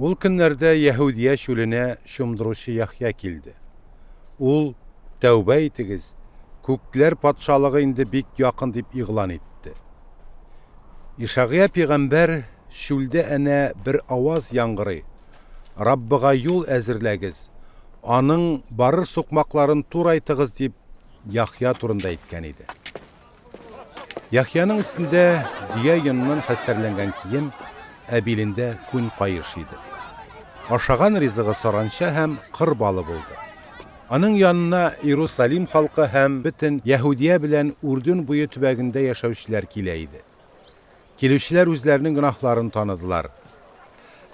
Ул көннәрдә Яһүдия чүленә шомдыручы Яхья килде. Ул тәүбә итегез, күкләр патшалыгы инде бик якын дип игълан итте. Ишагия пәйгамбәр чүлдә әнә бер аваз яңгырый. Раббыга юл әзерләгез, аның барыр сукмакларын турайтыгыз дип Яхья турында әйткән иде. Яхьяның өстендә дия йоныннан хәстәрләнгән кием, әбилендә күн каеш иде. Ашаган ризыгы саранча һәм кыр балы булды. Аның янына Иерусалим халкы һәм бөтен Яһүдия белән Үрдүн буе төбәгендә яшәүчеләр килә иде. Килүчеләр үзләренең гөнаһларын таныдылар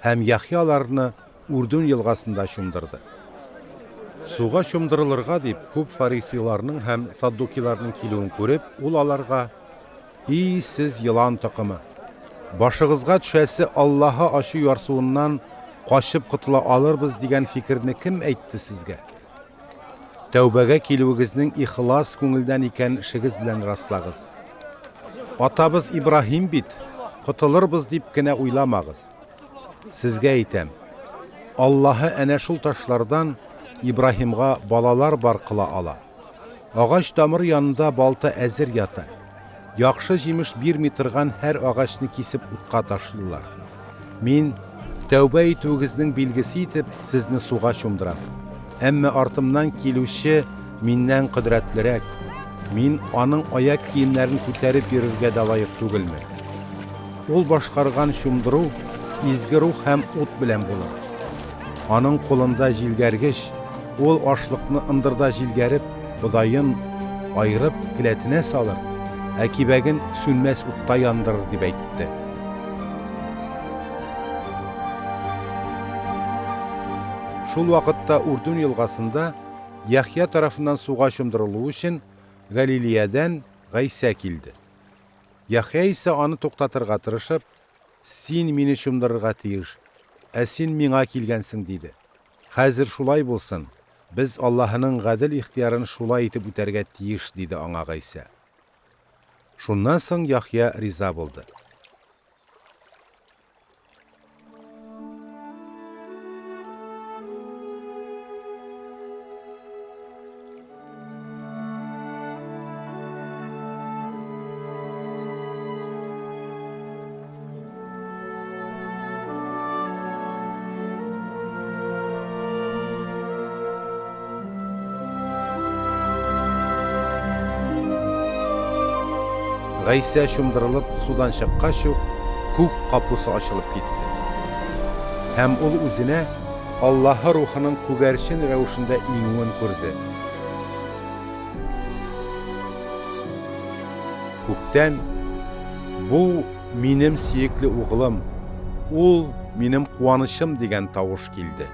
һәм Яхья аларны Үрдүн елгасында чумдырды. Суга чумдырылырга дип күп фарисейларның һәм саддукиларның килүен күреп, ул аларга: "И сез йылан токымы, башыгызга төшәсе Аллаһы ачу ярсуыннан качып кытыла алырбыз дигән фикерне кем әйтте сезгә? Тәүбәгә килүегезнең ихлас күңелдән икән эшегез белән раслагыз. Атабыз Ибраһим бит, кытылырбыз дип кенә уйламагыз. Сезгә әйтәм, Аллаһы әнә шул ташлардан Ибраһимга балалар бар кыла ала. Агач тамыр янында балта әзер ята. Яхшы җимеш бирми торган һәр агачны кисеп утка ташлыйлар. Мин тәүбә итүегезнең билгесе итеп сезне суга чумдырам. Әмма артымнан килүче миннән кыдрәтлерәк. Мин аның аяк киемнәрен күтәреп йөрергә дә лаек түгелмен. Ул башкарган чумдыру изге рух һәм ут белән булыр. Аның кулында җилгәргеч, ул ашлыкны ындырда җилгәреп, бодайын айырып келәтенә салыр, ә кибәген сүнмәс утта яндырыр дип әйтте. Шул вакытта Үрдүн елгасында Яхья тарафыннан суга чумдырылу өчен Галилеядан Гайса килде. Яхья исә аны туктатырга тырышып: "Син мине чумдырырга тиеш, ә син миңа килгәнсең" диде. "Хәзер шулай булсын. Без Аллаһының гадел ихтиярын шулай итеп үтәргә тиеш" диде аңа Гайса. Шуннан соң Яхья риза булды. Гайса чумдырылып судан чыккач ук күк капусы ачылып китте. Һәм ул үзенә Аллаһы рухының күгәрчен рәвешендә иңүен күрде. Күктән: "Бу минем сөекле угылым, ул минем куанычым" дигән тавыш килде.